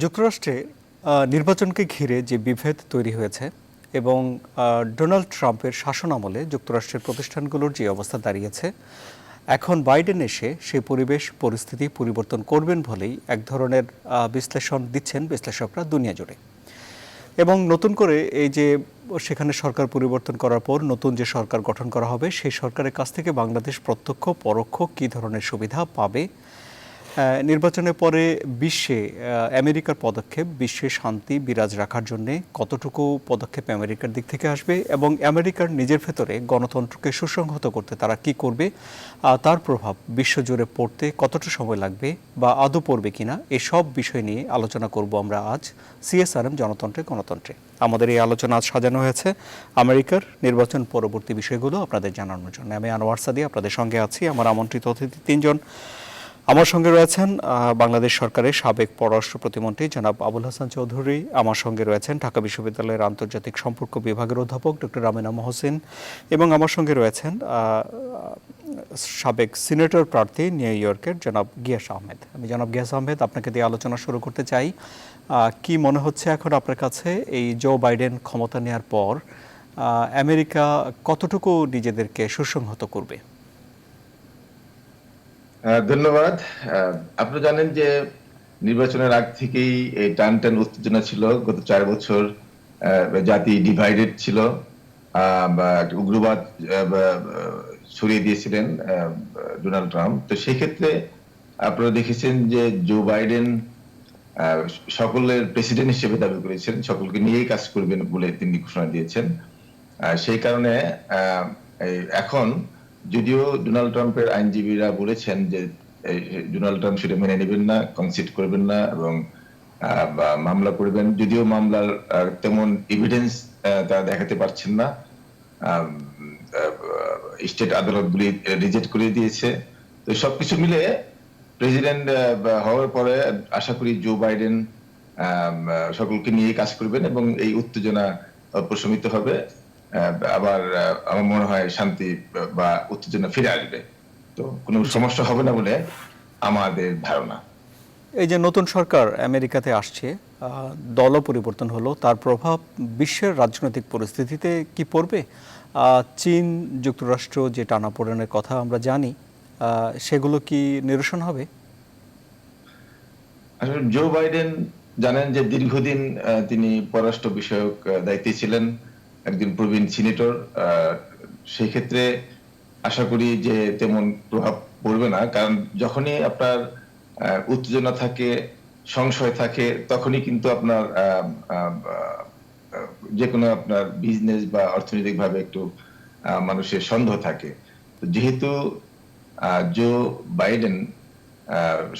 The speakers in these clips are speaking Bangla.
যুক্তরাষ্ট্রে নির্বাচনকে ঘিরে যে বিভেদ তৈরি হয়েছে এবং ডোনাল্ড ট্রাম্পের শাসনামলে যুক্তরাষ্ট্রের প্রতিষ্ঠানগুলোর যে অবস্থা দাঁড়িয়েছে, এখন বাইডেন এসে সেই পরিবেশ পরিস্থিতি পরিবর্তন করবেন বলেই এক ধরনের বিশ্লেষণ দিচ্ছেন বিশ্লেষকরা দুনিয়া জুড়ে। এবং নতুন করে এই যে সেখানে সরকার পরিবর্তন করার পর নতুন যে সরকার গঠন করা হবে, সেই সরকারের কাছ থেকে বাংলাদেশ প্রত্যক্ষ পরোক্ষ কী ধরনের সুবিধা পাবে, নির্বাচনের পরে বিশ্বে আমেরিকার পদক্ষেপ বিশ্বে শান্তি বিরাজ রাখার জন্য কতটুকু পদক্ষেপ আমেরিকার দিক থেকে আসবে এবং আমেরিকার নিজের ভেতরে গণতন্ত্রকে সুসংহত করতে তারা কি করবে, তার প্রভাব বিশ্বজুড়ে পড়তে কতটা সময় লাগবে বা আদৌ পড়বে কিনা, এসব বিষয় নিয়ে আলোচনা করব আমরা আজ সিএসআরএম জনতন্ত্রে গণতন্ত্রে। আমাদের এই আলোচনা আজ সাজানো হয়েছে আমেরিকার নির্বাচন পরবর্তী বিষয়গুলো আপনাদের জানানোর জন্য। আমি আনোয়ার সাদি আপনাদের সঙ্গে আছি। আমার আমন্ত্রিত অতিথি তিনজন। আমার সঙ্গে রয়েছেন বাংলাদেশ সরকারের সাবেক পররাষ্ট্র প্রতিমন্ত্রী জনাব আবুল হাসান চৌধুরী। আমার সঙ্গে রয়েছেন ঢাকা বিশ্ববিদ্যালয়ের আন্তর্জাতিক সম্পর্ক বিভাগের অধ্যাপক ডক্টর আমেনা মহসিন এবং আমার সঙ্গে রয়েছেন সাবেক সিনেটর প্রার্থী নিউ ইয়র্কের জনাব গিয়াস আহমেদ। আমি জনাব গিয়াস আহমেদ আপনাকে দিয়ে আলোচনা শুরু করতে চাই। কি মনে হচ্ছে এখন আপনার কাছে এই জো বাইডেন ক্ষমতা নেওয়ার পর আমেরিকা কতটুকু নিজেদেরকে সুসংহত করবে? ধন্যবাদ। আপনারা জানেন যে নির্বাচনের আগ থেকেই এই টান উত্তেজনা ছিল। গত 4 বছর জাতি ডিভাইডেড ছিল, উগ্রবাদ ছড়িয়ে দিয়েছিলেন ডোনাল্ড ট্রাম্প। তো সেই ক্ষেত্রে আপনারা দেখেছেন যে জো বাইডেন সকলের প্রেসিডেন্ট হিসেবে দাবি করেছেন, সকলকে নিয়েই কাজ করবেন বলে তিনি ঘোষণা দিয়েছেন। সেই কারণে এখন যদিও ডোনাল্ড ট্রাম্পের আইনজীবীরা বলেছেন যে ডোনাল্ড ট্রাম্প সেটা মেনে নেবেন না, কনসিড করবেন না এবং মামলা করবেন, যদিও মামলার তেমন এভিডেন্স তারা দেখাতে পারছেন না। স্টেট আদালতগুলি রিজেক্ট করে দিয়েছে। তো সবকিছু মিলে প্রেসিডেন্ট হওয়ার পরে আশা করি জো বাইডেন সকলকে নিয়ে কাজ করবেন এবং এই উত্তেজনা প্রশমিত হবে। আবার আমার মনে হয় শান্তি বা উত্তেজনা ফিরে আসবে। তো কোনো সমস্যা হবে না বলে আমাদের ধারণা। এই যে নতুন সরকার আমেরিকাতে আসছে, দলও পরিবর্তন হলো, তার প্রভাব বিশ্বের রাজনৈতিক পরিস্থিতিতে কি পড়বে? চীন যুক্তরাষ্ট্র যে টানাপোড়েনের কথা আমরা জানি, সেগুলো কি নিরসন হবে? আসলে জো বাইডেন জানেন যে দীর্ঘদিন তিনি পররাষ্ট্র বিষয়ক দায়িত্বে ছিলেন, একজন প্রবীণ সিনেটর। সেই ক্ষেত্রে আশা করি যে তেমন প্রভাব পড়বে না, কারণ যখনই আপনার উত্তেজনা থাকে, সংশয় থাকে, তখনই কিন্তু আপনার যে কোনো আপনার বিজনেস বা অর্থনৈতিক ভাবে একটু মানুষের সন্দেহ থাকে। যেহেতু জো বাইডেন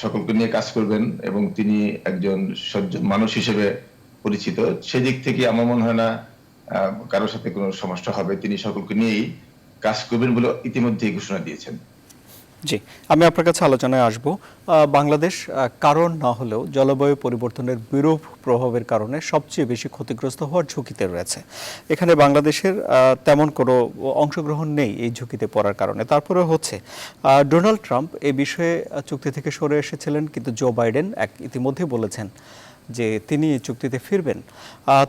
সকলকে নিয়ে কাজ করবেন এবং তিনি একজন সজ্জন মানুষ হিসেবে পরিচিত, সেদিক থেকে আমার মনে হয় না কারোর সাথে কোনো সমস্যা হবে। তিনি সকলকে নিয়েই কাজ করবেন বলে ইতিমধ্যেই ঘোষণা দিয়েছেন। জি, আমি আপনার কাছে আলোচনায় আসব। বাংলাদেশ কারণ না হলেও জলবায়ু পরিবর্তনের বিরূপ প্রভাবের কারণে সবচেয়ে বেশি ক্ষতিগ্রস্ত হওয়ার ঝুঁকিতে রয়েছে। এখানে বাংলাদেশের তেমন কোনো অংশগ্রহণ নেই এই ঝুঁকিতে পড়ার কারণে। তারপরে হচ্ছে ডোনাল্ড ট্রাম্প এই বিষয়ে চুক্তি থেকে সরে এসেছিলেন, কিন্তু জো বাইডেন ইতিমধ্যে বলেছেন যে তিনি এই চুক্তিতে ফিরবেন।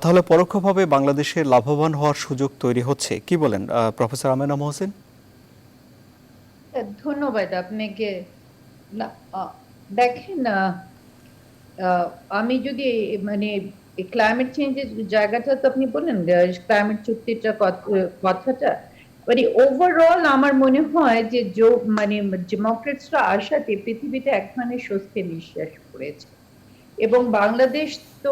তাহলে পরোক্ষভাবে বাংলাদেশে লাভবান হওয়ার সুযোগ তৈরি হচ্ছে, কি বলেন প্রফেসর আমেনা মহসিন? ধন্যবাদ আপনাকে। দেখেন, আমি যদি মানে ক্লাইমেট চেঞ্জের জায়গাটা তো আপনি বললেন, ক্লাইমেট চুক্তিটা কথাটা, মানে ওভারঅল আমার মনে হয় যে মানে ডেমোক্রেটসরা আসাতে পৃথিবীতে এক ধরনের স্বস্তি নিঃশ্বাস পড়েছে এবং বাংলাদেশ তো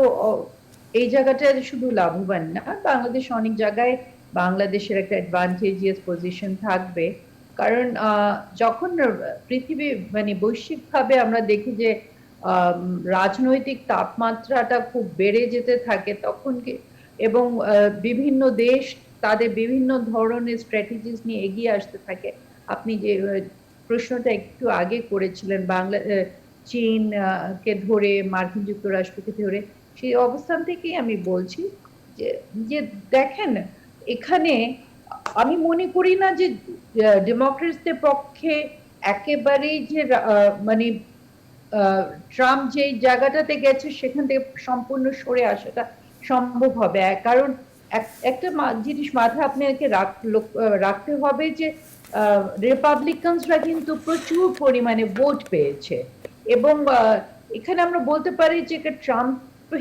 এই জায়গাটা শুধু লাভবান না, বাংলাদেশ অনেক জায়গায় বাংলাদেশের একটা অ্যাডভান্টেজিয়াস পজিশন থাকবে। কারণ যখন পৃথিবী মানে বৈশ্বিকভাবে আমরা দেখি যে রাজনৈতিক তাপমাত্রাটা খুব বেড়ে যেতে থাকে তখন এবং বিভিন্ন দেশ তাদের বিভিন্ন ধরনের স্ট্র্যাটেজিস নিয়ে এগিয়ে আসতে থাকে। আপনি যে প্রশ্নটা একটু আগে করেছিলেন চীন কে ধরে, মার্কিন যুক্তরাষ্ট্রকে ধরে, সেই অবস্থান থেকেই আমি বলছি যে যে দেখেন, এখানে আমি মনে করি না যে ডেমোক্রেটসদের পক্ষে একেবারেই যে মানে ট্রাম্প যে জায়গাটাতে গেছে সেখান থেকে সম্পূর্ণ সরে আসাটা সম্ভব হবে। কারণ একটা জিনিস মাথায় আপনাকে রাখতে হবে যে রিপাবলিকানসরা কিন্তু প্রচুর পরিমাণে ভোট পেয়েছে, এবং এখানে আমরা বলতে পারি যে ট্রাম্প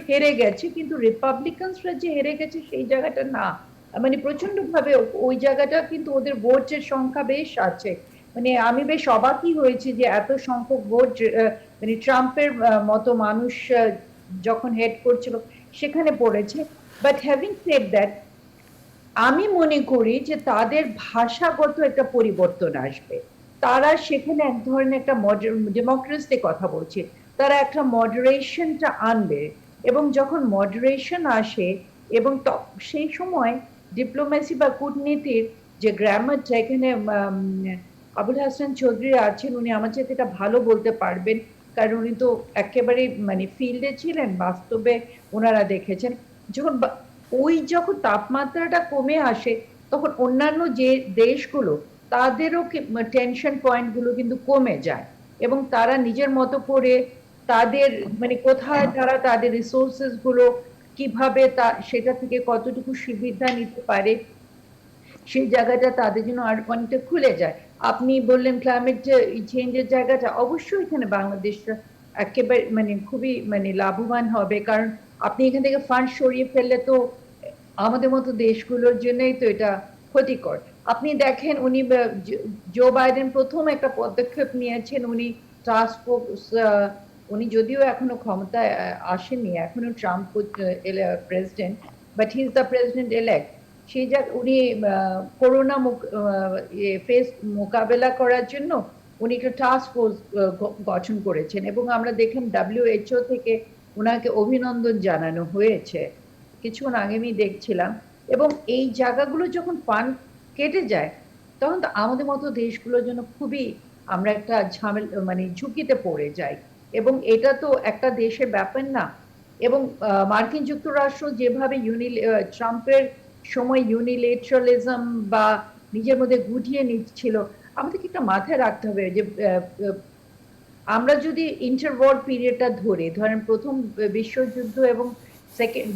হেরে গেছে, কিন্তু রিপাবলিকানসরা যে হেরে গেছে সেই জায়গাটা না, মানে প্রচন্ড ভাবে ওই জায়গাটা কিন্তু ওদের ভোটের সংখ্যা বেশ আছে। মানে আমি বেশ অবাকই হয়েছি যে এত সংখ্যক ভোট মানে ট্রাম্পের মতো মানুষ যখন হেড করছিল সেখানে পড়েছে। বাট হ্যাভিং সেড দ্যাট, আমি মনে করি যে তাদের ভাষাগত একটা পরিবর্তন আসবে। তারা সেখানে এক ধরনের একটা ডেমোক্রেসি কথা বলছে, তারা একটা মডারেশনটা আনবে, এবং যখন মডারেশন আসে এবং সেই সময় ডিপ্লোমেসি বা কূটনীতির যে গ্রামারটা, এখানে আবুল হাসান চৌধুরী আছেন, উনি আমার চাইতে এটা ভালো বলতে পারবেন, কারণ উনি তো একেবারে মানে ফিল্ডে ছিলেন, বাস্তবে ওনারা দেখেছেন। যখন তাপমাত্রাটা কমে আসে তখন অন্যান্য যে দেশগুলো তাদেরও টেনশন পয়েন্টগুলো কিন্তু কমে যায়, এবং তারা নিজের মতো করে তাদের মানে কোথায় তারা তাদের রিসোর্সেস গুলো কিভাবে সেটা থেকে কতটুকু সুবিধা নিতে পারে সেই জায়গাটা তাদের জন্য আর অনেকটা খুলে যায়। আপনি বললেন ক্লাইমেট চেঞ্জের জায়গাটা, অবশ্যই এখানে বাংলাদেশটা একেবারে মানে খুবই মানে লাভবান হবে, কারণ আপনি এখান থেকে ফান্ড সরিয়ে ফেললে তো আমাদের মতো দেশগুলোর জন্যই তো এটা ক্ষতিকর। আপনি দেখেন উনি জো বাইডেন প্রথম একটা পদক্ষেপ নিয়েছেন, উনি টাস্ক ফোর্স, উনি যদিও এখনো ক্ষমতায় আসেননি, এখনো Trump president, but he is the president elect. সেই উনি করোনা ফেস মোকাবেলা করার জন্য উনি একটা টাস্ক ফোর্স গঠন করেছেন, এবং আমরা দেখলাম WHO থেকে ওনাকে অভিনন্দন জানানো হয়েছে কিছুক্ষণ আগে আমি দেখছিলাম। এবং এই জায়গাগুলো যখন ফান্ড কেটে যায় তখন তো আমাদের মতো দেশগুলোর জন্য খুবই আমরা একটা মানে ঝুঁকিতে পড়ে যাই, এবং এটা তো একটা দেশের ব্যাপার না। এবং মার্কিন যুক্তরাষ্ট্র যেভাবে ট্রাম্পের সময় ইউনিলেটারালিজম বা নিজের মধ্যে গুটিয়ে নিচ্ছিল, আমাদেরকে একটা মাথায় রাখতে হবে যে আমরা যদি ইন্টারওয়ার পিরিয়ডটা ধরেন প্রথম বিশ্বযুদ্ধ এবং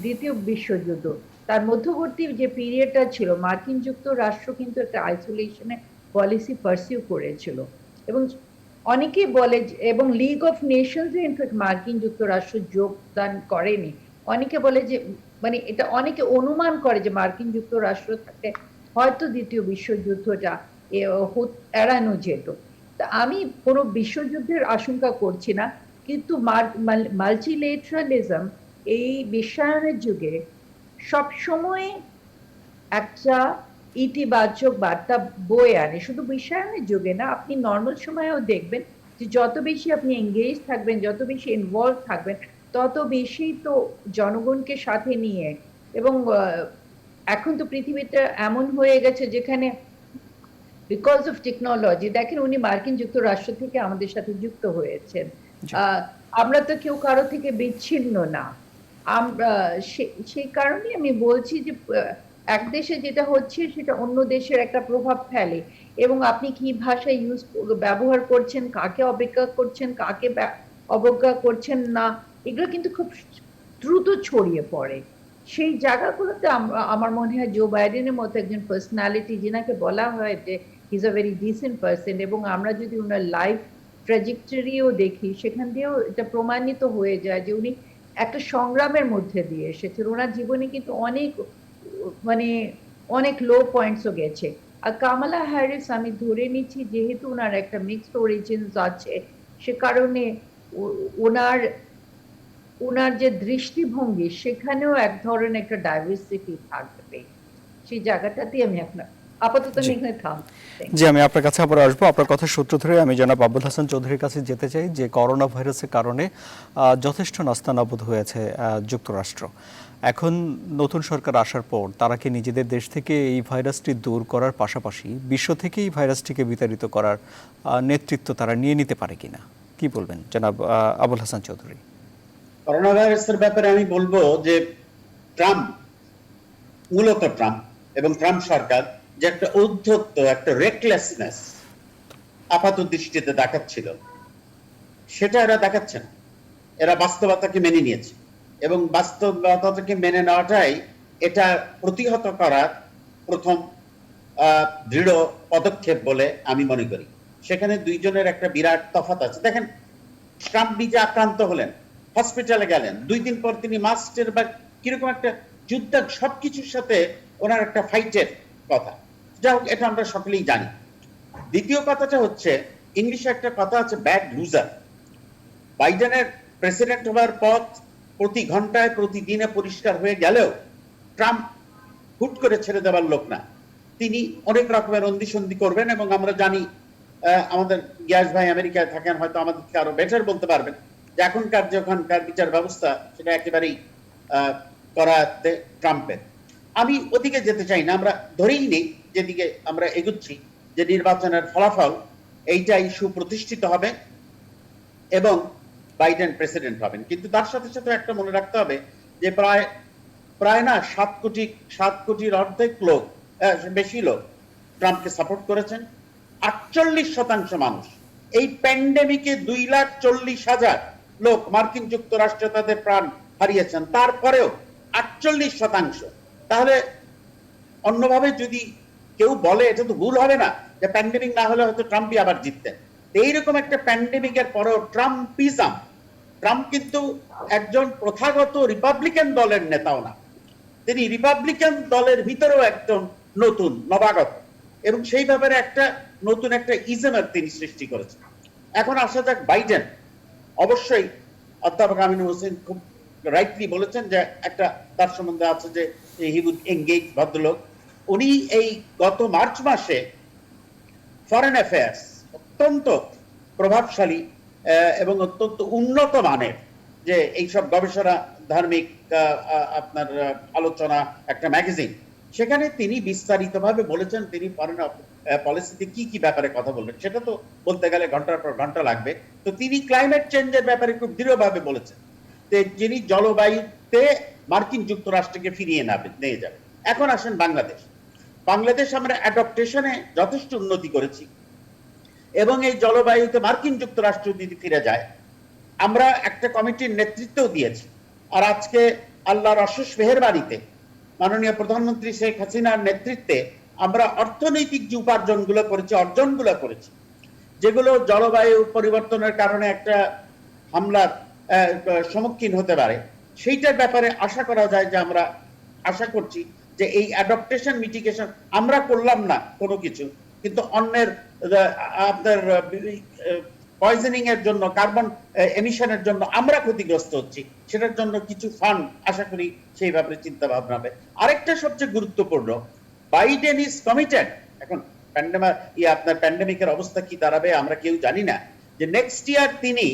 দ্বিতীয় বিশ্বযুদ্ধ, তার মধ্যবর্তী যে পিরিয়ডটা ছিল মার্কিন যুক্তরাষ্ট্র কিন্তু একটা আইসোলেশনে পলিসি পারসিউ করেছিল, এবং অনেকে বলে এবং লিগ অফ নেশনস ইনফ্যাক্ট মার্কিন যুক্তরাষ্ট্র যোগদান করেনি। অনেকে বলে যে মানে এটা অনেকে অনুমান করে যে মার্কিন যুক্তরাষ্ট্র থাকে হয়তো দ্বিতীয় বিশ্বযুদ্ধটা এড়ানো যেত। তা আমি কোনো বিশ্বযুদ্ধের আশঙ্কা করছি না, কিন্তু মাল্টিলেটারালিজম এই বিশ্বায়নের যুগে সবসময় একটা ইতিবাচক বার্তা বয়ে আনে। শুধু বিশ্বায়নের যুগে না, আপনি নর্মাল সময়েও দেখবেন যে যত বেশি আপনি এঙ্গেজ থাকবেন, যত বেশি ইনভলভ থাকবেন, তত বেশি তো জনগণকে সাথে নিয়ে। এবং এখন তো পৃথিবীটা এমন হয়ে গেছে যেখানে বিকজ অফ টেকনোলজি, দেখেন উনি মার্কিন যুক্তরাষ্ট্র থেকে আমাদের সাথে যুক্ত হয়েছেন, আমরা তো কেউ কারো থেকে বিচ্ছিন্ন না। আমরা সেই কারণে আমি বলছি যে এক দেশে যেটা হচ্ছে সেটা অন্য দেশের একটা প্রভাব ফেলে, এবং আপনি কি ভাষা ব্যবহার করছেন, কাকে অবজ্ঞা করছেন, কাকে অবজ্ঞা করছেন না, এগুলো কিন্তু খুব দ্রুত ছড়িয়ে পড়ে। সেই জায়গাগুলোতে আমার মনে হয় জো বাইডেনের মতো একজন পার্সোনালিটি, যিনাকে বলা হয় যে he is a very dissent person, এবং আমরা যদি ওনার লাইফ ট্র্যাজেক্টরিও দেখি সেখান দিয়েও এটা প্রমাণিত হয়ে যায় যে উনি একটা সংগ্রামের মধ্যে দিয়ে এসেছেন। ওনার জীবনে কিন্তু মানে অনেক লো পয়েন্টসও গেছে। আর কামালা হ্যারিস আমি ধরে নিচ্ছি যেহেতু ওনার একটা মিক্সড অরিজিনস আছে, সে কারণে ওনার যে দৃষ্টিভঙ্গি সেখানেও এক ধরনের একটা ডাইভার্সিটি থাকবে। সেই জায়গাটাতেই আমি আপাতত এখানে জি, আমি আপনার কাছে আবার আসবো। আপনার কথা সূত্র ধরে আমি জনাব আবুল হাসান চৌধুরীর কাছে যেতে চাই যে করোনা ভাইরাসের কারণে যথেষ্ট নাস্তানাবুদ হয়েছে যুক্তরাষ্ট্র। এখন নতুন সরকার আসার পর তারা কি নিজেদের দেশ থেকে এই ভাইরাসটি দূর করার পাশাপাশি বিশ্ব থেকে এই ভাইরাসটিকে বিতাড়িত করার নেতৃত্ব তারা নিয়ে নিতে পারে কিনা, কি বলবেন জনাব আবুল হাসান চৌধুরী? করোনা ভাইরাসের ব্যাপারে আমি বলবো যে মূলত ট্রাম্প এবং ট্রাম্প সরকার যে একটা উদ্ধত্ত, একটা রেকলেসনেস আপাত দৃষ্টিতে দেখাচ্ছিল, সেটা এরা দেখাচ্ছে না। এরা বাস্তবতাকে মেনে নিয়েছে এবং বাস্তবতাকে মেনে নেওয়াটাই এটা প্রতিহত করার প্রথম দৃঢ় পদক্ষেপ বলে আমি মনে করি। সেখানে দুইজনের একটা বিরাট তফাৎ আছে। দেখেন, ট্রাম্প নিজে আক্রান্ত হলেন, হসপিটালে গেলেন, 2 দিন পর তিনি মাস্টের বা কিরকম একটা যুদ্ধ, সবকিছুর সাথে ওনার একটা ফাইটের কথা। যা হোক, এটা আমরা সকলেই জানি। দ্বিতীয় কথাটা হচ্ছে, ইংলিশে একটা কথা আছে, ব্যাড লুজার। বাইডেনের প্রেসিডেন্ট হওয়ার পথ প্রতি ঘন্টায় প্রতিদিনে পরিষ্কার হয়ে গেলেও ট্রাম্প হুট করে ছেড়ে দেওয়ার লোক না। তিনি অনেক রকমের অন্দিসন্ধি করবেন এবং আমরা জানি, আমাদের গ্যাস ভাই আমেরিকায় থাকেন, হয়তো আমাদেরকে আরো বেটার বলতে পারবেন যে এখনকার যেখানকার বিচার ব্যবস্থা সেটা একেবারেই করাতে ট্রাম্পের। আমি ওদিকে যেতে চাই না, আমরা ধরেই নেই যেদিকে আমরা এগুচ্ছি যে নির্বাচনের ফলাফল এইটাই সুপ্রতিষ্ঠিত হবে এবং বাইডেন প্রেসিডেন্ট হবেন। কিন্তু তার সাথে সাথে একটা মনে রাখতে হবে যে প্রায় না 7 কোটির অর্ধেক লোক, বেশি লোক ট্রাম্পকে সাপোর্ট করেছেন। 48% মানুষ এই প্যান্ডেমিকে 2,40,000 লোক মার্কিন যুক্তরাষ্ট্রে তাদের প্রাণ হারিয়েছেন, তারপরেও 48%। তাহলে অন্যভাবে যদি কেউ বলে, এটা তো ভুল হবে না যে প্যান্ডেমিক না হলে হয়তো ট্রাম্পই আবার জিততেন। এইরকম একটা প্যান্ডেমিকের পরেও ট্রাম্প কিন্তু একজন প্রথাগত রিপাবলিকান দলের নেতাও না, তিনি রিপাবলিকান দলের ভিতরেও একজন নতুন নবাগত এবং সেই ব্যাপারে একটা নতুন একটা ইজমের তিনি সৃষ্টি করেছেন। এখন আসা যাক বাইডেন। অবশ্যই অধ্যাপক আমিনুল হোসেন খুব রাইটলি বলেছেন যে একটা তার সম্বন্ধে আছে যে হি উড এঙ্গেজ ভদ্রলোক। উনি এই গত মার্চ মাসে ফরেন অ্যাফেয়ার্স অত্যন্ত প্রভাবশালী এবং অত্যন্ত উন্নত মানের যে এইসব গবেষণা ধার্মিক আপনার আলোচনা একটা ম্যাগাজিন, সেখানে তিনি বিস্তারিতভাবে বলেছেন তিনি ফরেন পলিসিতে কি কি ব্যাপারে কথা বলবেন। সেটা তো বলতে গেলে ঘন্টার পর ঘন্টা লাগবে। তো তিনি ক্লাইমেট চেঞ্জের ব্যাপারে খুব দৃঢ়ভাবে বলেছেন যে যিনি জলবায়ুতে মার্কিন যুক্তরাষ্ট্রকে ফিরিয়ে নিয়ে যাবে। এখন আসেন বাংলাদেশ আমরা অ্যাডপ্টেশনে যথেষ্ট উন্নতি করেছি এবং এই জলবায়ুতে মার্কিন যুক্তরাষ্ট্র যদি ফিরে যায়, আমরা একটা কমিটির নেতৃত্বও দিয়েছি। আর আজকে আল্লাহর অশেষ মেহেরবানিতে মাননীয় প্রধানমন্ত্রী শেখ হাসিনার নেতৃত্বে আমরা অর্থনৈতিক যে অর্জনগুলো করেছি, যেগুলো জলবায়ু পরিবর্তনের কারণে একটা হামলার সম্মুখীন হতে পারে, সেইটার ব্যাপারে আশা করা যায় যে আমরা আশা করছি যে এই অ্যাডপ্টেশন মিটিগেশন আমরা করলাম না কোনো কিছু, কিন্তু অন্যের আপনার পয়জনিং এর জন্য, কার্বন এমিশনের জন্য আমরা ক্ষতিগ্রস্ত হচ্ছি, সেটার জন্য কিছু ফান্ড আশা করি সেই ব্যাপারে চিন্তা ভাবনা হবে। আরেকটা সবচেয়ে গুরুত্বপূর্ণ, বাইডেন ইজ কমিটেড। এখন আপনার প্যান্ডেমিকের অবস্থা কি দাঁড়াবে আমরা কেউ জানি না, যে নেক্সট ইয়ার তিনি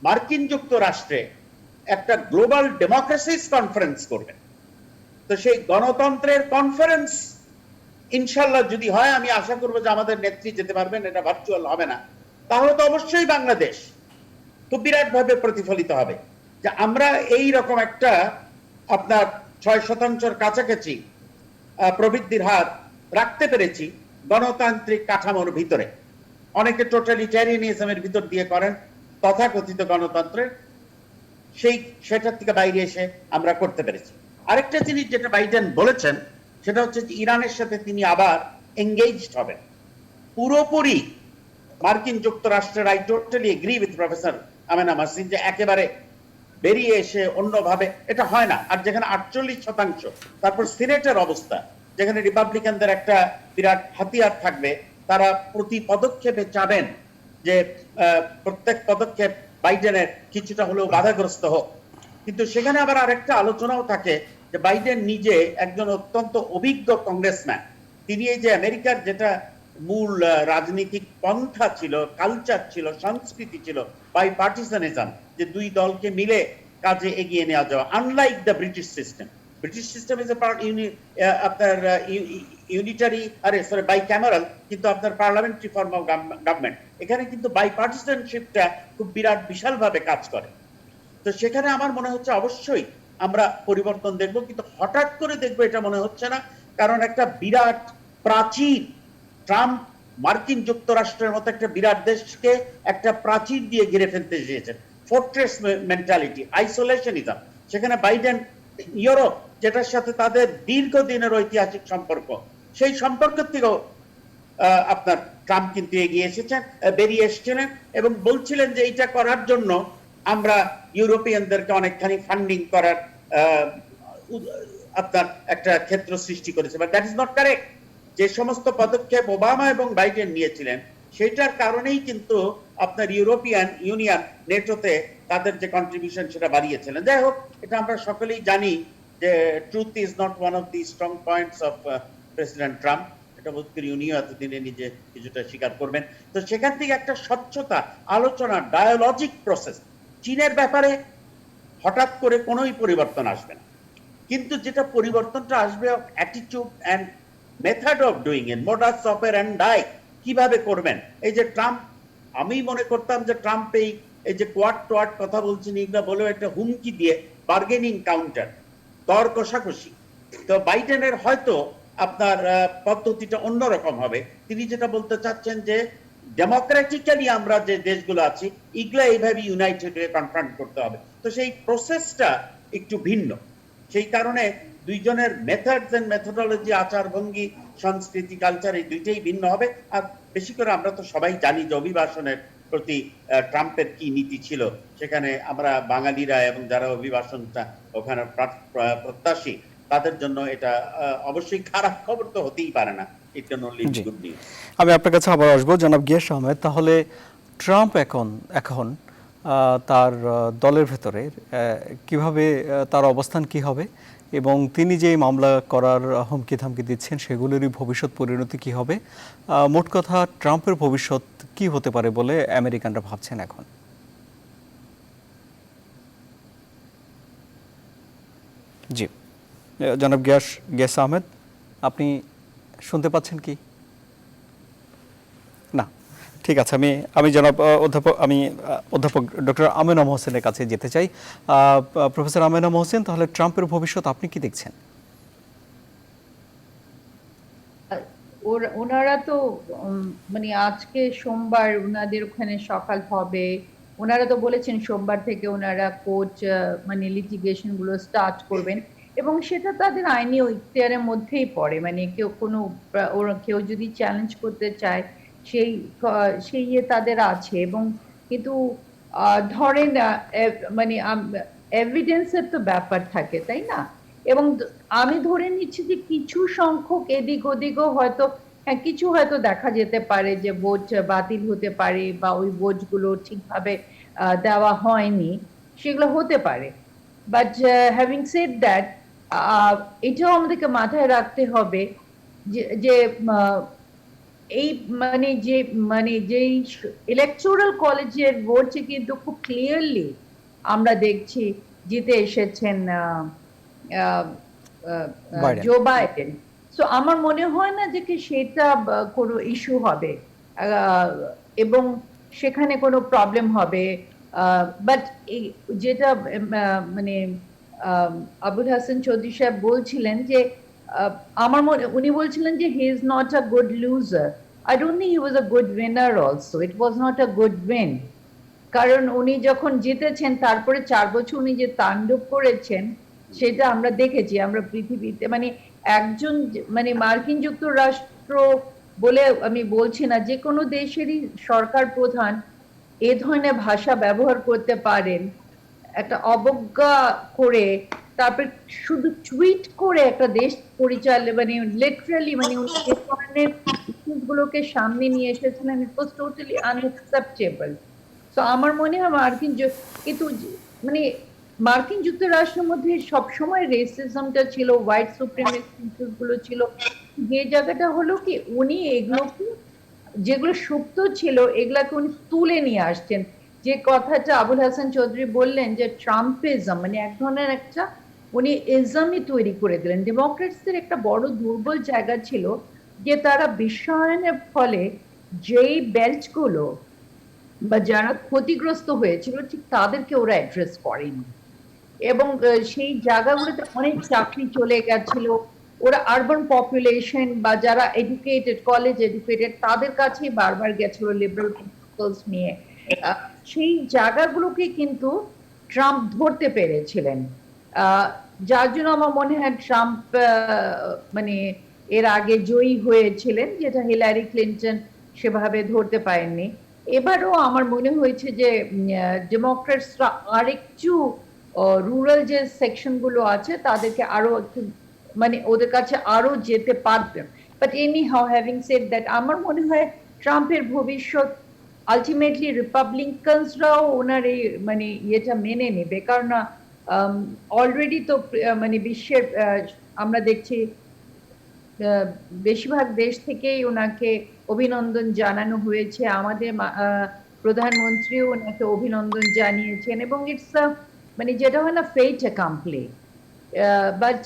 মার্কিন যুক্তরাষ্ট্রে একটা গ্লোবাল ডেমোক্রেসিস কনফারেন্স করবেন। তো সেই গণতন্ত্রের কনফারেন্স ইনশাল্লাহ যদি হয়, আমি আশা করবো যে আমাদের নেত্রী যেতে পারবেন, এটা ভার্চুয়াল হবে না, তাহলে তো অবশ্যই বাংলাদেশ খুব বিরাট ভাবে প্রতিফলিত হবে যে আমরা এই রকম একটা আপনার 6% কাছাকাছি প্রবৃদ্ধির হার রাখতে পেরেছি গণতান্ত্রিক কাঠামোর ভিতরে। অনেকে টোটালিটারিয়ানিজমের ভিতর দিয়ে করেন, তথাকথিত গণতন্ত্রের সেটার থেকে বাইরে এসে আমরা করতে পেরেছি। আরেকটা জিনিস যেটা বাইডেন বলেছেন সেটা হচ্ছে যে ইরানের সাথে তিনি আবার এঙ্গেজড হবেন পুরোপুরি। মার্কিন যুক্তরাষ্ট্রের, I totally agree with professor Amena Mohsin, যে একেবারে বেরিয়ে এসে অন্যভাবে এটা হয় না। আর যেখানে 48%, তারপর সিনেটের অবস্থা যেখানে রিপাবলিকানদের একটা বিরাট হাতিয়ার থাকবে, তারা প্রতি পদক্ষেপে চাবেন যে প্রত্যেক পদক্ষেপ বাইডেনের কিছুটা হলেও বাধাগ্রস্ত হোক। কিন্তু সেখানে আবার আরেকটা আলোচনাও থাকে যে বাইডেন নিজে একজন অত্যন্ত অভিজ্ঞ কংগ্রেসম্যান। তিনি এই যে আমেরিকার যেটা মূল রাজনৈতিক পন্থা ছিল, কালচার ছিল, সংস্কৃতি ছিল বাই পার্টিসানিজম, যে দুই দলকে মিলে কাজে এগিয়ে নেওয়া যাওয়া, unlike the British system is a part আপনার ইউনিটারি বাইক্যামেরাল, কিন্তু আপনার পার্লামেন্টারি ফর্ম অফ গভর্নমেন্ট। এখানে কিন্তু বাই পার্টিসানশিপটা খুব বিরাট বিশাল ভাবে কাজ করে। তো সেখানে আমার মনে হচ্ছে অবশ্যই আমরা পরিবর্তন দেখবো, কিন্তু হঠাৎ করে দেখবো এটা মনে হচ্ছে না, কারণ একটা বিরাট প্রাচীর ট্রাম্প মার্কিন যুক্তরাষ্ট্রের মতো একটা বিরাট দেশকে একটা প্রাচীর দিয়ে ঘিরে ফেলতে চেয়েছেন, ফোর্ট্রেস মেন্টালিটি, আইসোলেশনিজম। সেখানে বাইডেন ইউরোপ, যেটার সাথে তাদের দীর্ঘদিনের ঐতিহাসিক সম্পর্ক, সেই সম্পর্কের থেকেও আপনার ট্রাম্প কিন্তু এগিয়ে এসেছেন, বেরিয়ে এসেছিলেন এবং বলছিলেন যে এইটা করার জন্য আমরা ইউরোপিয়ানদেরকে অনেকখানি ফান্ডিং করার আপনার একটা ক্ষেত্র সৃষ্টি করেছে। But that is not correct. যে সমস্ত পদক্ষেপ ওবামা এবং বাইডেন নিয়েছিলেন সেটার কারণেই কিন্তু আপনার ইউরোপিয়ান ইউনিয়ন নেটোতে তাদের যে কন্ট্রিবিউশন সেটা বাড়িয়েছিলেন। যাই হোক, এটা আমরা সকলেই জানি যে truth is not one of the strong points of president Trump. এটা বোধ করি উনিও এতদিনে নিজে কিছুটা স্বীকার করবেন। তো সেখান থেকে একটা স্বচ্ছতা, আলোচনা, ডায়ালজিক প্রসেস। চীনের ব্যাপারে হঠাৎ করে কোনোই পরিবর্তন আসবে না, কিন্তু যেটা পরিবর্তনটা আসবে attitude and method of doing it, modus operandi কিভাবে করবেন। এই যে ট্রাম্প, আমি মনে করতাম যে ট্রাম্প এই যে কোয়াড টোয়াড কথা বলছেন, এগুলো বলেও একটা হুমকি দিয়ে বার্গেনিং কাউন্টার, দর কষাকষি। তো বাইডেনের হয়তো আপনার পদ্ধতিটা অন্যরকম হবে। তিনি যেটা বলতে চাচ্ছেন যে ডেমোক্রেটিক্যালি আমরা যে দেশগুলো আছি এগুলো এইভাবে ইউনাইটেড হয়ে কনফ্রন্ট করতে হবে। তো সেই প্রসেসটা একটু ভিন্ন, সেই কারণে দুইজনের মেথডস এন্ড মেথোডোলজি, আচারভঙ্গি, সংস্কৃতি, কালচার, এই দুইটাই ভিন্ন হবে। আর বেশি করে আমরা তো সবাই জানি যে অভিবাসনের প্রতি ট্রাম্পের কি নীতি ছিল। সেখানে আমরা বাঙালিরা এবং যারা অভিবাসনটা ওখানে প্রত্যাশী, তাদের জন্য এটা অবশ্যই খারাপ খবর তো হতেই পারে না। It can only be good news. আমি আপনার কাছে আবার আসবো, জনাব গিয়াস আহমেদ। তাহলে ট্রাম্প এখন তার দলের ভেতরে কিভাবে তার অবস্থান কি হবে, এবং তিনি যে মামলা করার হুমকি ধামকি দিচ্ছেন সেগুলোরই ভবিষ্যৎ পরিণতি কি হবে? মোট কথা ট্রাম্পের ভবিষ্যৎ কি হতে পারে বলে আমেরিকানরা ভাবছেন এখন? জি, জনাব গিয়াস আহমেদ, আপনি শুনতে পাচ্ছেন কি? না, ঠিক আছে। আমি জনাব অধ্যাপক ডক্টর আমেনা মোহসেনের কাছে যেতে চাই। প্রফেসর আমেনা মোহসেন, তাহলে ট্রাম্পের ভবিষ্যৎ আপনি কি দেখছেন? ওনারা তো মানে আজকে সোমবার, ওনাদের ওখানে সকাল হবে। ওনারা তো বলেছেন সোমবার থেকে ওনারা কোর্ট মানে লিটিগেশন গুলো স্টার্ট করবেন, এবং সেটা তাদের আইনি ইখতিয়ারের মধ্যেই পড়ে। মানে কেউ যদি চ্যালেঞ্জ করতে চায় সেই তাদের আছে। এবং কিন্তু ধরেন মানে এভিডেন্সের তো ব্যাপার থাকে, তাই না? এবং আমি ধরে নিচ্ছি যে কিছু সংখ্যক এদিক ওদিকও হয়তো, হ্যাঁ, কিছু হয়তো দেখা যেতে পারে যে ভোট বাতিল হতে পারে, বা ওই ভোটগুলো ঠিকভাবে দেওয়া হয়নি, সেগুলো হতে পারে। বাট হ্যাভিং সেড দ্যাট, এটাও আমাদেরকে মাথায় রাখতে হবে যে এই যেই ইলেকটোরাল কলেজের ভোটে কিন্তু খুব ক্লিয়ারলি আমরা দেখছি জিতে এসেছেন জো বাইডেন। সো আমার মনে হয় না যে সেটা কোনো ইস্যু হবে এবং সেখানে কোনো প্রবলেম হবে। বাট যেটা মানে আবুল হাসান চৌধুরী সাহেব বলছিলেন যে আমার মনে, উনি বলছিলেন যে he is not a good loser. I don't think he was a good winner also. It was not a good win. কারণ উনি যখন জিতেছেন তারপরে 4 বছর উনি যে তাণ্ডব করেছেন সেটা আমরা দেখেছি। আমরা পৃথিবীতে মানে একজন মানে মার্কিন যুক্তরাষ্ট্র বলে আমি বলছি না, যে কোনো দেশেরই সরকার প্রধান এ ধরনের ভাষা ব্যবহার করতে পারেন, একটা অবজ্ঞা করে তারপর শুধু টুইট করে একটা দেশ পরিচালনা, মানে লিটারালি মানে উনি যে ধরনের ইস্যুগুলোকে সামনে নিয়ে এসেছিলেন, ইট ওয়াজ টোটালি আনএক্সেপ্টেবল। তো আমার মনে হয় কিন্তু মানে মার্কিন যুক্তরাষ্ট্রের মধ্যে সবসময় রেসিজমটা ছিল, হোয়াইট সুপ্রিমেসি গুলো ছিল। যে জায়গাটা হলো কি উনি এগুলোকে, যেগুলো সুপ্ত ছিল এগুলাকে উনি তুলে নিয়ে আসছেন। যে কথাটা আবুল হাসান চৌধুরী বললেন যে ট্রাম্পিজম, মানে এক ধরনের একটা উনি ইজমই তৈরি করে দিলেন। ডেমোক্রেটসদের একটা বড় দুর্বল জায়গা ছিল যে তারা বিশ্বায়নের ফলে যেই বেল্টগুলো বা যারা ক্ষতিগ্রস্ত হয়েছিল ঠিক তাদেরকে ওরা অ্যাড্রেস করেনি, এবং সেই জায়গাগুলোতে অনেক চাকরি চলে গেছিল। ওরা আরবান পপুলেশন বা যারা এডুকেটেড, কলেজ এডুকেটেড, তাদের কাছেই বারবার গেছিল লিবারাল প্রিন্সিপালস নিয়ে। সেই জায়গাগুলোকে কিন্তু ট্রাম্প ধরতে পেরেছিলেন। যার জন্য আমার মনে হয় ট্রাম্প মানে এর আগে জয়ী হয়েছিলেন, যেটা হিলারি ক্লিনটন সেভাবে ধরতে পারেননি। এবারও আমার মনে হয়েছে যে ডেমোক্রেটসরা আরেকটু রুরাল যে সেকশন গুলো আছে তাদেরকে আরো একটু মানে ওদের কাছে আরো যেতে পারতেন। But any how having said that, আমার মনে হয় ট্রাম্পের ভবিষ্যৎ আলটিমেটলি রিপাবলিকানসরাও ওনার এই মানে ইয়েটা মেনে নেবে, কারণ অলরেডি তো মানে বিশ্বের আমরা দেখছি বেশিরভাগ দেশ থেকেই ওনাকে অভিনন্দন জানানো হয়েছে। আমাদের প্রধানমন্ত্রীও ওনাকে অভিনন্দন জানিয়েছেন, এবং ইটস মানে যেটা হয় না ফেট অ্যাকমপ্লি। বাট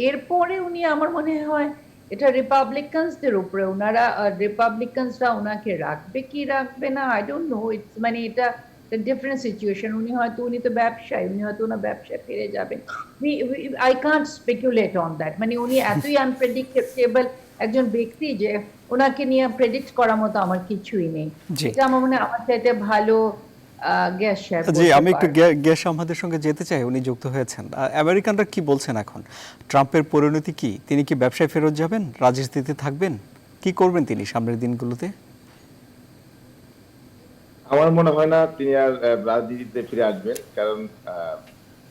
এরপরে উনি আমার মনে হয় এটা রিপাবলিকানসদের উপরে, ওনারা রিপাবলিকানসরা ওনাকে রাখবে কি রাখবে না আই ডোন্ট নো। ইটস মানে এটা ডিফারেন্ট সিচুয়েশন। উনি তো ব্যবসায়ী, উনি হয়তো ওনার ব্যবসায় ফিরে যাবেন। I can't speculate on that. মানে উনি এতই আনপ্রেডিক্টেবল একজন ব্যক্তি যে ওনাকে নিয়ে প্রেডিক্ট করার মতো আমার কিছুই নেই। এটা আমার মনে হয় আমার চাইতে ভালো গ্যাস শেয়ার করতে জি, আমি একটু পারবে। গ্যাস আমাদের সঙ্গে যেতে চাই, উনি যুক্ত হয়েছেন। আমেরিকানরা কি বলছেন এখন? ট্রাম্পের পরিণতি কি? তিনি কি ব্যবসায় ফেরত যাবেন, রাজনীতিতে থাকবেন, কি করবেন তিনি সামনের দিনগুলোতে? আমার মনে হয় না তিনি আর রাজনীতিতে ফিরে আসবেন, কারণ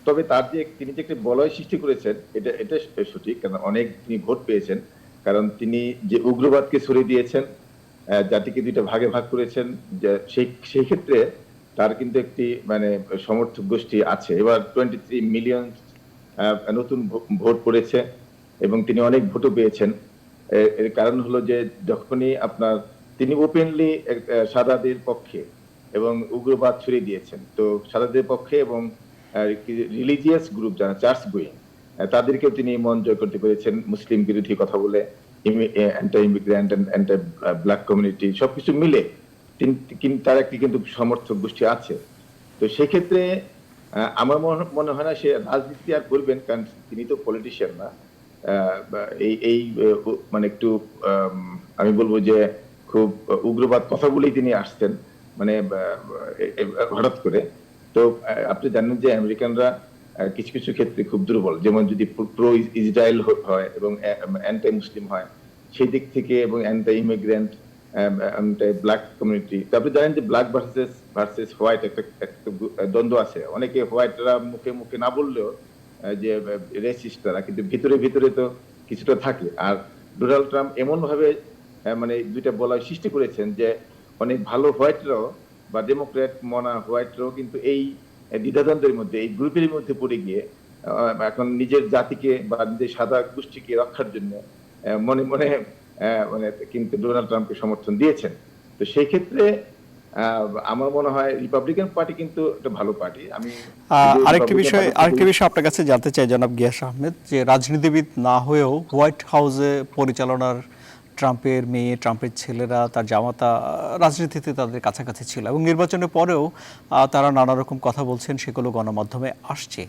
তবে তার যে তিনি যে একটি বলয় সৃষ্টি করেছেন এটা এটা সঠিক, কারণ অনেক তিনি ভোট পেয়েছেন, কারণ তিনি যে উগ্রবাদকে সরিয়ে দিয়েছেন, জাতিকে দুইটা ভাগে ভাগ করেছেন, যে সেই ক্ষেত্রে তার কিন্তু একটি মানে সমর্থক গোষ্ঠী আছে। এবার 23 মিলিয়ন নতুন ভোট পড়েছে এবং তিনি অনেক ভোটও পেয়েছেন। এর কারণ হলো যে যখনই আপনার তিনি ওপেনলি সাদাদের পক্ষে এবং উগ্রবাদ ছড়িয়ে দিয়েছেন, তো সাদাদের পক্ষে এবং রিলিজিয়াস গ্রুপ যারা চার্চ গোয়িং তাদেরকেও তিনি মন জয় করতে পেরেছেন, মুসলিম বিরোধী কথা বলে, anti immigrant, anti black community সবকিছু মিলে তার একটি কিন্তু সমর্থক গোষ্ঠী আছে। তো সেক্ষেত্রে আমার মনে হয় না সে রাজনীতি আর করবেন, কারণ তিনি তো পলিটিশিয়ান না। এই মানে একটু আমি বলবো যে খুব উগ্রবাদ কথা বলেই তিনি আসছেন, মানে হঠাৎ করে। তো আপনি জানেন যে আমেরিকানরা কিছু কিছু ক্ষেত্রে খুব দুর্বল, যেমন যদি প্রো ইসরায়েল হয় এবং অ্যান্টি মুসলিম হয় সেই দিক থেকে, এবং anti immigrant, anti black community. তো আপনি জানেন যে ব্ল্যাক ভার্সেস হোয়াইট একটা দ্বন্দ্ব আছে। অনেকে হোয়াইটরা মুখে মুখে না বললেও যে রেসিস্ট তারা, কিন্তু ভিতরে ভিতরে তো কিছুটা থাকে। আর ডোনাল্ড ট্রাম্প এমন ভাবে মানে দুইটা বলয় সৃষ্টি করেছেন যে অনেক ভালো হোয়াইটরাও বা ডেমোক্র্যাট মনা হোয়াইটরাও কিন্তু এই দ্বিধাদ্বন্দ্বের মধ্যে, এই গ্রুপের মধ্যে পড়ে গিয়ে এখন নিজের জাতিকে বা নিজের সাদা গোষ্ঠীকে রক্ষার জন্য মনে মনে মানে কিন্তু ডোনাল্ড ট্রাম্পকে সমর্থন দিয়েছেন। তো সেই ক্ষেত্রে আমার মনে হয় রিপাবলিকান পার্টি কিন্তু একটা ভালো পার্টি। আমি আরেকটি বিষয় আপনার কাছে জানতে চাই জনাব গিয়াস আহমেদ, যে রাজনীতিবিদ না হয়েও হোয়াইট হাউসে পরিচালনার ট্রাম্পের মেয়ে, ট্রাম্পের ছেলেরা, তার জামাতা রাজনীতিতে তাদের কাছাকাছি ছিল, এবং নির্বাচনের পরেও তারা নানা রকম কথা বলছেন, সেগুলো গণমাধ্যমে আসছে।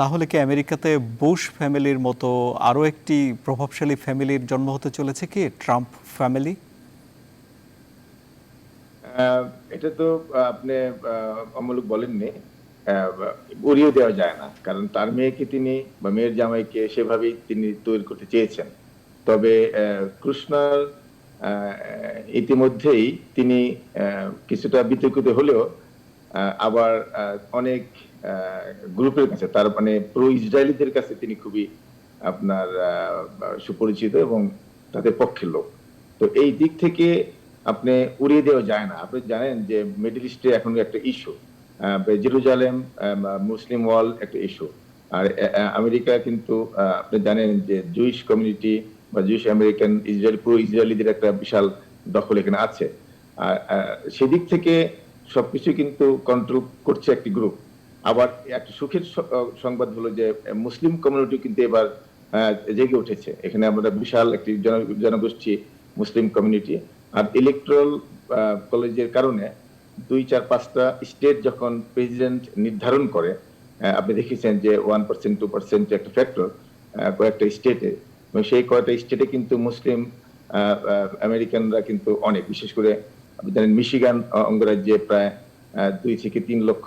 তাহলে কি আমেরিকাতে বুশ ফ্যামিলির মতো আরও একটি প্রভাবশালী ফ্যামিলির জন্ম হতে চলেছে কি, ট্রাম্প ফ্যামিলি? এটা তো আপনি অমূলক বলেননি, উড়িয়ে দেওয়া যায় না, কারণ তার মেয়েকে তিনি বা মেয়ের জামাইকে সেভাবেই তিনি তৈরি করতে চেয়েছেন। তবে কৃষ্ণার ইতিমধ্যেই তিনি কিছুটা বিতর্কিত হলেও আবার অনেক গ্রুপের কাছে, তার মানে প্রো ইসরায়েলিদের কাছে তিনি খুবই আপনার সুপরিচিত এবং তাদের পক্ষের লোক। তো এই দিক থেকে আপনি উড়িয়ে দেওয়া যায় না। আপনি জানেন যে মিডল ইস্টে এখন একটা ইস্যু, জেরুজালেম মুসলিম ওয়াল একটা ইস্যু। আর আমেরিকা কিন্তু আপনি জানেন যে জুইশ কমিউনিটি বা জুইশ আমেরিকান ইসরায়েল পুরো ইসরায়েলিদের একটা বিশাল দখল এখানে আছে। আর সেদিক থেকে সবকিছু কিন্তু কন্ট্রোল করছে একটি গ্রুপ। আবার একটা সুখের সংবাদ হলো যে মুসলিম কমিউনিটি কিন্তু এবার জেগে উঠেছে। এখানে আমরা বিশাল একটি জনগোষ্ঠী মুসলিম কমিউনিটি। আর ইলেকট্রাল কলেজের কারণে 2, 4, 5টা স্টেট যখন প্রেসিডেন্ট নির্ধারণ করে, আপনি দেখেছেন যে 1%, 2% একটা ফ্যাক্টর, কয়েকটা স্টেটে, এবং সেই কয়েকটা স্টেটে কিন্তু মুসলিম আমেরিকানরা কিন্তু অনেক, বিশেষ করে আপনি জানেন মিশিগান অঙ্গরাজ্যে প্রায় 2 থেকে 3 লক্ষ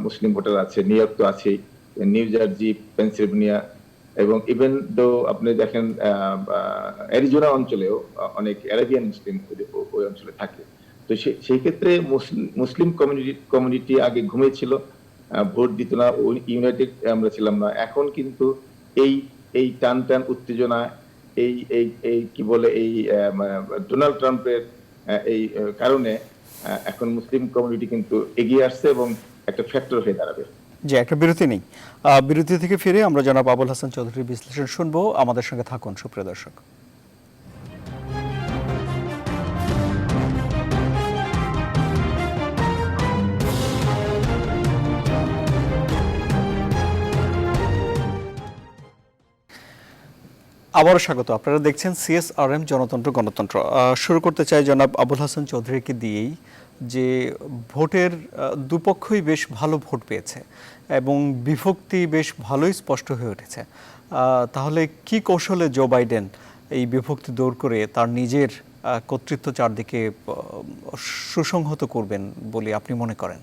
মুসলিম ভোটার আছে, নিউ ইয়র্ক তো আছেই, নিউ জার্জি, পেনসিলভেনিয়া, এবং ইভেন দো আপনি দেখেন অ্যারিজোনা অঞ্চলেও অনেক অ্যারাবিয়ান মুসলিম ওই অঞ্চলে থাকে। তো সেই ক্ষেত্রে মুসলিম কমিউনিটি আগে ঘুমিয়েছিল, ভোট দিত না, ইউনাইটেড আমরা ছিলাম না। এখন কিন্তু এই এই টান টান উত্তেজনা, এই এই এই কি বলে এই ডোনাল্ড ট্রাম্পের এই কারণে এখন মুসলিম কমিউনিটি কিন্তু এগিয়ে আসছে এবং একটা ফ্যাক্টর হয়ে দাঁড়াবে। যে একটা বিরতি নেই, বিরতি থেকে ফিরে আমরা জনাব আবুল হাসান চৌধুরীর বিশ্লেষণ শুনবো। আমাদের সঙ্গে থাকুন সুপ্রিয় দর্শক। আবারও স্বাগত। আপনারা দেখছেন CSRM জনতন্ত্র গণতন্ত্র। শুরু করতে চাই জনাব আবুল হাসান চৌধুরীকে দিয়েই, যে ভোটের দুপক্ষই বেশ ভালো ভোট পেয়েছে এবং বিভক্তি বেশ ভালোই স্পষ্ট হয়ে উঠেছে। তাহলে কি কৌশলে জো বাইডেন এই বিভক্তি দূর করে তার নিজের কর্তৃত্ব চারদিকে সুসংহত করবেন বলে আপনি মনে করেন?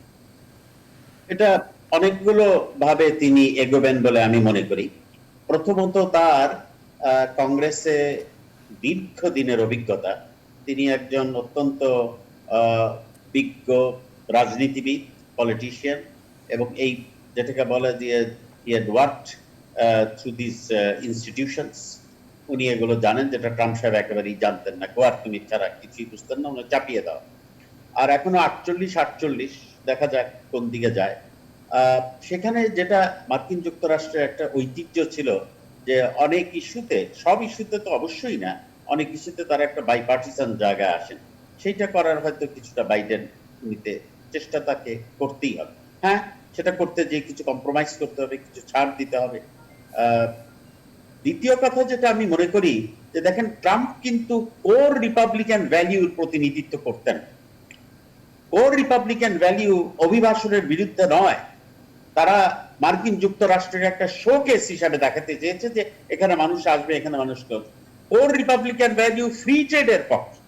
এটা অনেকগুলো ভাবে তিনি এগোবেন বলে আমি মনে করি। প্রথমত তার কংগ্রেসে দীর্ঘদিনের অভিজ্ঞতা, তিনি একজন অত্যন্ত বিজ্ঞ রাজনীতিবিদ, পলিটিশিয়ান, এবং এই যেটাকে বলে যে he had worked through this institutions. উনি এগুলো জানেন, যেটা ট্রাম্প সাহেব একেবারেই জানতেন না, গোয়ার তুমি ছাড়া কিছুই বুঝতেন না, উনি চাপিয়ে দাও। আর এখনো 48 দেখা যাক কোন দিকে যায়। সেখানে যেটা মার্কিন যুক্তরাষ্ট্রের একটা ঐতিহ্য ছিল যে অনেক ইস্যুতে, সব ইস্যুতে তো অবশ্যই না, অনেক ইস্যুতে তারা একটা বাইপার্টিসান জায়গায় আসেন। সেইটা করার হয়তো কিছুটা বাইডেন নিতে চেষ্টা তাকে করতেই হবে। হ্যাঁ, সেটা করতে যে কিছু কম্প্রোমাইজ করতে হবে, কিছু ছাড় দিতে হবে। দ্বিতীয় কথা যেটা আমি মনে করি যে দেখেন, ট্রাম্প কিন্তু কোর রিপাবলিকান ভ্যালিউর প্রতিনিধিত্ব করতেন। কোর রিপাবলিকান ভ্যালিউ অভিবাসনের বিরুদ্ধে নয়, তারা মার্কিন যুক্তরাষ্ট্রের একটা শোকেস হিসাবে দেখাতে চেয়েছে যে এখানে মানুষ আসবে, এখানে মানুষ করবে। কোর রিপাবলিকান ভ্যালিউ ফ্রি ট্রেডের পক্ষে।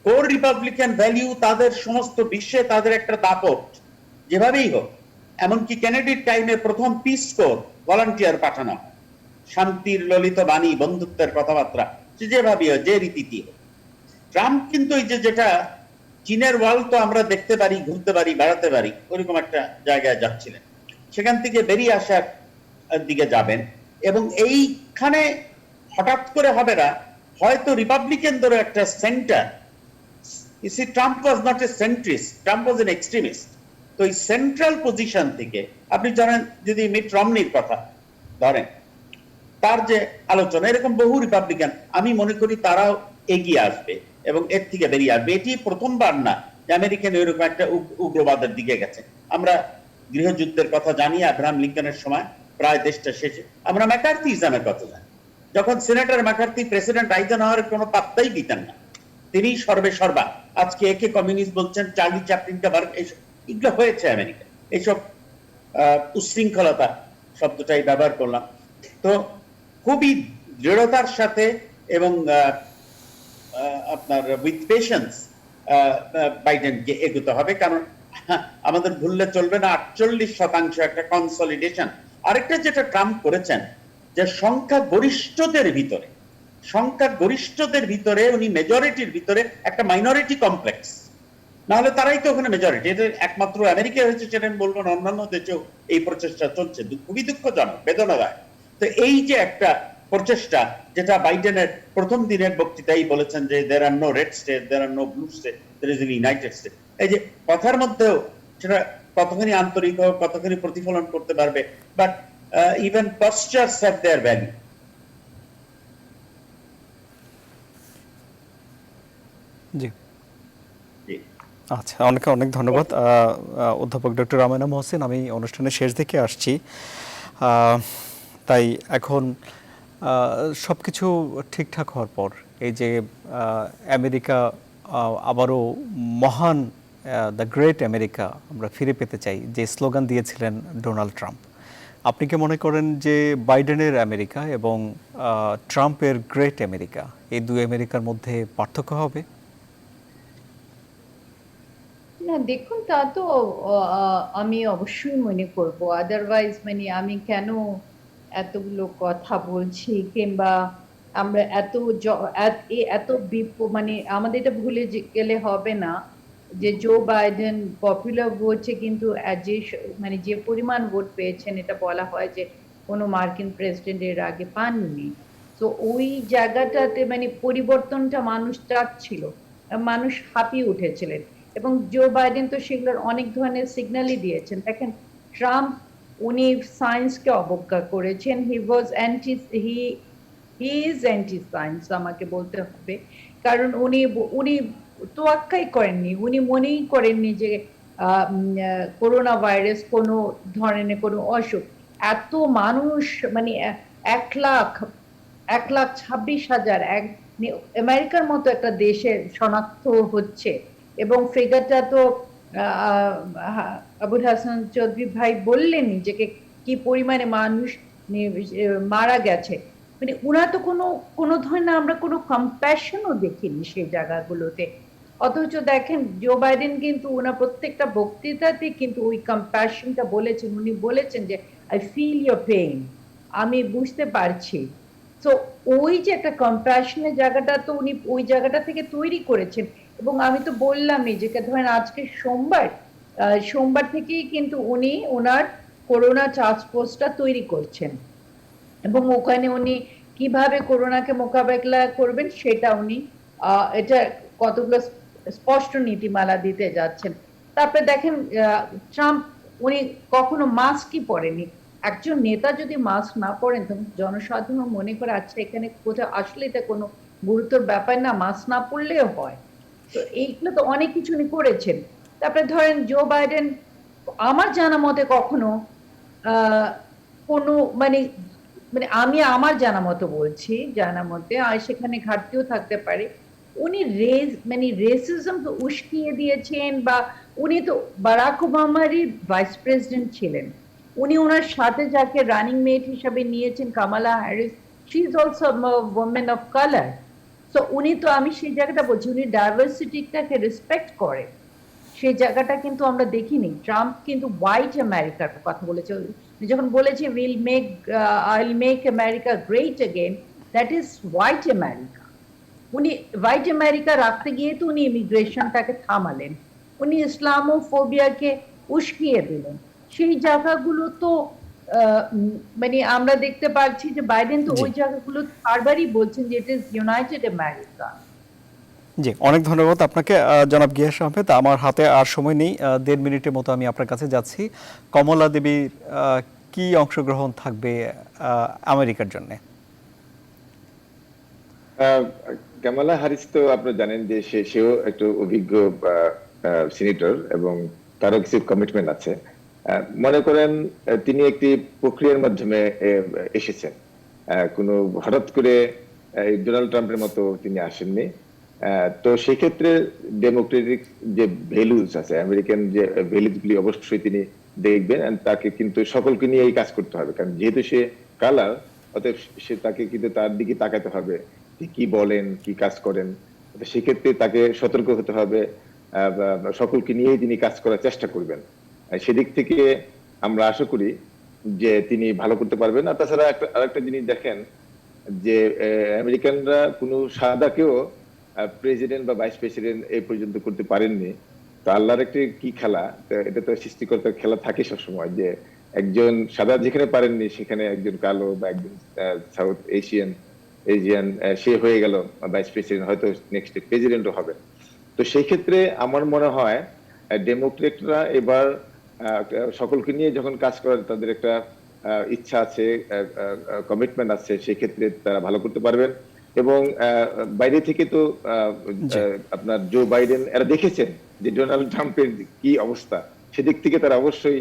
কোর রিপাবলিকান ভ্যালিউ তাদের সমস্ত বিশ্বে তাদের একটা দাপট, যেভাবেই হোক। এমনকি কেনেডির টাইমে প্রথম পিস কোর ভলান্টিয়ার পাঠানো, শান্তির ললিত বাণী, বন্ধুত্বের কথাবার্তা, যেভাবেই হোক, যে রীতিটি হোক। ট্রাম্প কিন্তু এই যেটা চীনের ওয়াল তো আমরা দেখতে পারি, ঘুরতে পারি, বেড়াতে পারি, ওইরকম একটা জায়গায় যাচ্ছিলেন, সেখান থেকে বেরিয়ে আসার দিকে যাবেন। এবং এইখানে হঠাৎ করে হবে না, হয়তো রিপাবলিকানদের একটা centre. Trump was not a centrist, Trump was an extremist. তো এই সেন্ট্রাল পজিশন থেকে আপনি জানেন, যদি মিট রমনির কথা ধরেন, তার যে আলোচনা, এরকম বহু রিপাবলিকান আমি মনে করি তারাও এগিয়ে আসবে এবং এর থেকে বেরিয়ে আসবে। এটি প্রথমবার না যে আমেরিকান এরকম একটা উগ্রবাদের দিকে গেছে। আমরা গৃহযুদ্ধের কথা জানি, আব্রাহাম লিঙ্কনের সময় প্রায় দেশটা শেষে। আমরা ম্যাকার্থিজমের কথা জানি, যখন সিনেটর ম্যাকার্থি প্রেসিডেন্ট আইজেনহাওয়ারের কোনো পাত্তাই দিতেন না, তিনি সর্বে সর্বা। আজকে একে কমিউনিস্ট বলছেন, চার্লি চ্যাপলিনকে বার, এগুলো হয়েছে আমেরিকা। এইসব উচ্ছৃঙ্খলতা শব্দটাই ব্যবহার করলাম। তো খুবই দৃঢ়তার সাথে এবং আপনার উইথ পেশেন্স বাইডেনকে এগোতে হবে, কারণ আমাদের ভুললে চলবে না 48% একটা কনসলিডেশন। আরেকটা যেটা ট্রাম্প করেছেন, যে সংখ্যাগরিষ্ঠদের ভিতরে উনি মেজরিটির ভিতরে একটা মাইনরিটি কমপ্লেক্স, নাহলে তারাই তো ওখানে মেজরিটি। এটা একমাত্র আমেরিকা হয়েছে সেটা আমি বলবো না, অন্যান্য দেশেও এই প্রচেষ্টা চলছে, খুবই দুঃখজনক, বেদনাদায়ক। তো এই যে একটা প্রচেষ্টা, যেটা বাইডেনের প্রথম দিনের বক্তৃতাই বলেছেন যে there are no red state, there are no blue state, there is a united state। এই যে কথার মধ্যেও সেটা কতখানি আন্তরিক হোক, কতখানি প্রতিফলন করতে পারবে, but even postures have their value। জি, আচ্ছা, অনেক ধন্যবাদ অধ্যাপক ডক্টর আমেনা মহসিন। আমি অনুষ্ঠানের শেষ দিকে আসছি, তাই এখন সব কিছু ঠিকঠাক হওয়ার পর এই যে আমেরিকা আবারও মহান, দ্য গ্রেট আমেরিকা আমরা ফিরে পেতে চাই, যে স্লোগান দিয়েছিলেন ডোনাল্ড ট্রাম্প, আপনি কি মনে করেন যে বাইডেনের আমেরিকা এবং ট্রাম্পের গ্রেট আমেরিকা, এই দুই আমেরিকার মধ্যে পার্থক্য হবে? না দেখুন, তা তো আমি অবশ্যই মনে করব, আদারওয়াইজ মানে আমি কেন এতগুলো কথা বলছি, কিংবা আমরা এত মানে আমাদের এটা ভুলে গেলে হবে না যে জো বাইডেন পপুলার ভোটে কিন্তু মানে যে পরিমাণ ভোট পেয়েছেন, এটা বলা হয় যে কোনো মার্কিন প্রেসিডেন্ট এর আগে পাননি। তো ওই জায়গাটাতে মানে পরিবর্তনটা মানুষ চাচ্ছিল, মানুষ হাঁপিয়ে উঠেছিলেন, এবং জো বাইডেন তো সেগুলোর অনেক ধরনের সিগন্যালই দিয়েছেন। দেখেন, ট্রাম্প উনি সায়েন্সকে অবজ্ঞা করেছেন, হি ইজ অ্যান্টি সায়েন্স আমাকে বলতে হবে, কারণ উনি উনি তোয়াক্কাই করেননি, উনি মনেই করেননি যে করোনা ভাইরাস কোনো ধরনের কোনো অসুখ। এত মানুষ মানে 1,26,000 আমেরিকার মতো একটা দেশে শনাক্ত হচ্ছে, এবং ফিগারটা তো আবুল হাসান চৌধুরী ভাই বললেনই যে কি পরিমাণে মানুষ মারা গেছে। মানে ওরা তো কোনো ধরনের আমরা কোনো কম্প্যাশনও দেখিনি সেই জায়গাগুলোতে। অথচ দেখেন, জো বাইডেন কিন্তু ওনার প্রত্যেকটা বক্তৃতাতে কিন্তু ওই কম্প্যাশনটা বলেছেন। উনি বলেছেন যে আই ফিল ইয়োর পেইন, আমি বুঝতে পারছি। তো ওই যে একটা কম্প্যাশনের জায়গাটা তো উনি ওই জায়গাটা থেকে তৈরি করেছেন। এবং আমি তো বললামই যে ধরেন আজকে সোমবার থেকেই কিন্তু উনি ওনার করোনা টাস্ক ফোর্সটা তৈরি করছেন, এবং ওখানে উনি কিভাবে করোনাকে মোকাবেলা করবেন সেটা উনি এটা কতগুলো স্পষ্ট নীতিমালা দিতে যাচ্ছেন। তারপরে দেখেন, ট্রাম্প উনি কখনো মাস্কই পরেনি। একজন নেতা যদি মাস্ক না পরেন, তখন জনসাধারণ মনে করে আচ্ছা এখানে কোথাও আসলে এটা কোনো গুরুতর ব্যাপার না, মাস্ক না পরলেও হয়। তো এইগুলো তো অনেক কিছু উনি করেছেন। তারপরে ধরেন জো বাইডেন আমার জানা মতে কখনো কোনো মানে মানে আমি আমার জানা মতো বলছি, জানা মতে, আর সেখানে ঘাটতিও থাকতে পারে, উনি রেসিজম তো উস্কিয়ে দিয়েছেন। বা উনি তো বারাক ওবামারই ভাইস প্রেসিডেন্ট ছিলেন, উনি ওনার সাথে যাকে রানিং মেট হিসাবে নিয়েছেন Kamala Harris, she is also women of colour. তো উনি তো, আমি সেই জায়গাটা বলছি, উনি ডাইভার্সিটিটাকে রেসপেক্ট করে, সেই জায়গাটা কিন্তু আমরা দেখিনি। ট্রাম্প কিন্তু হোয়াইট আমেরিকার কথা বলেছে, যখন বলেছে আইল make America great again, that is white America. উনি হোয়াইট আমেরিকা রাখতে গিয়ে তো উনি ইমিগ্রেশনটাকে থামালেন, উনি ইসলামোফোবিয়াকে উস্কিয়ে দিলেন। সেই জায়গাগুলো তো মানে আমরা দেখতে পাচ্ছি যে বাইডেন তো ওই জায়গাগুলো বারবারই বলছেন যে ইট ইজ ইউনাইটেড আমেরিকা। জি, অনেক ধন্যবাদ আপনাকে জনাব গিয়াস আহমেদ। আমার হাতে আর সময় নেই, 1.5 মিনিটের মতো আমি আপনার কাছে যাচ্ছি। কমলা দেবীর কি অংশগ্রহণ থাকবে আমেরিকার জন্য? কামালা হ্যারিস তো আপনারা জানেন যে সেও একটু অভিজ্ঞ সিনেটর এবং তারও কিছু কমিটমেন্ট আছে। মনে করেন তিনি একটি প্রক্রিয়ার মাধ্যমে এসেছেন, কোনো হঠাৎ করে ডোনাল্ড ট্রাম্পের মতো তিনি আসেননি। তো সেক্ষেত্রে ডেমোক্রেটিক যে ভ্যালুজ আছে, আমেরিকান যে ভ্যালুজ গুলি অবশ্যই তিনি দেখবেন, তাকে কিন্তু সকলকে নিয়ে এই কাজ করতে হবে, কারণ যেহেতু সে কালার, অতএব সে তাকে কিন্তু তার দিকে তাকাতে হবে, কি বলেন কি কাজ করেন। সেক্ষেত্রে তাকে সতর্ক হতে হবে, সকলকে নিয়েই তিনি কাজ করার চেষ্টা করবেন। সেদিক থেকে আমরা আশা করি যে তিনি ভালো করতে পারবেন। আর তাছাড়া আরেকটা জিনিস দেখেন যে আমেরিকানরা কোনো সাদাকেও প্রেসিডেন্ট বা ভাইস প্রেসিডেন্ট এই পর্যন্ত করতে পারেননি। তো আল্লাহর একটি কি খেলা, এটা তো সৃষ্টিকর্তার খেলা থাকে সবসময়, যে একজন সাদা যেখানে পারেননি সেখানে একজন কালো বা একজন সাউথ এশিয়ান সে হয়ে গেল ভাইস প্রেসিডেন্ট, হয়তো নেক্সট প্রেসিডেন্টও হবে। তো সেই ক্ষেত্রে আমার মনে হয় ডেমোক্রেটরা এবার সকলকে নিয়ে যখন কাজ করার তাদের একটা ইচ্ছা আছে, কমিটমেন্ট আছে, সেক্ষেত্রে তারা ভালো করতে পারবেন। এবং বাইরে থেকে তো আপনার জো বাইডেন এরা দেখেছেন যে ডোনাল্ড ট্রাম্পের কি অবস্থা, সেদিক থেকে তারা অবশ্যই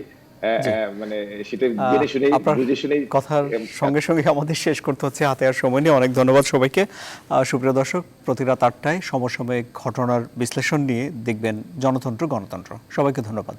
মানে সেটা জেনে শুনে বুঝে শুনে। কথার সঙ্গে সঙ্গে আমাদের শেষ করতে হচ্ছে, হাতে আর সময় নেই। অনেক ধন্যবাদ সবাইকে। সুপ্রিয় দর্শক, প্রতি রাত 8টায় সমসাময়িক ঘটনার বিশ্লেষণ নিয়ে দেখবেন জনতন্ত্র গণতন্ত্র। সবাইকে ধন্যবাদ।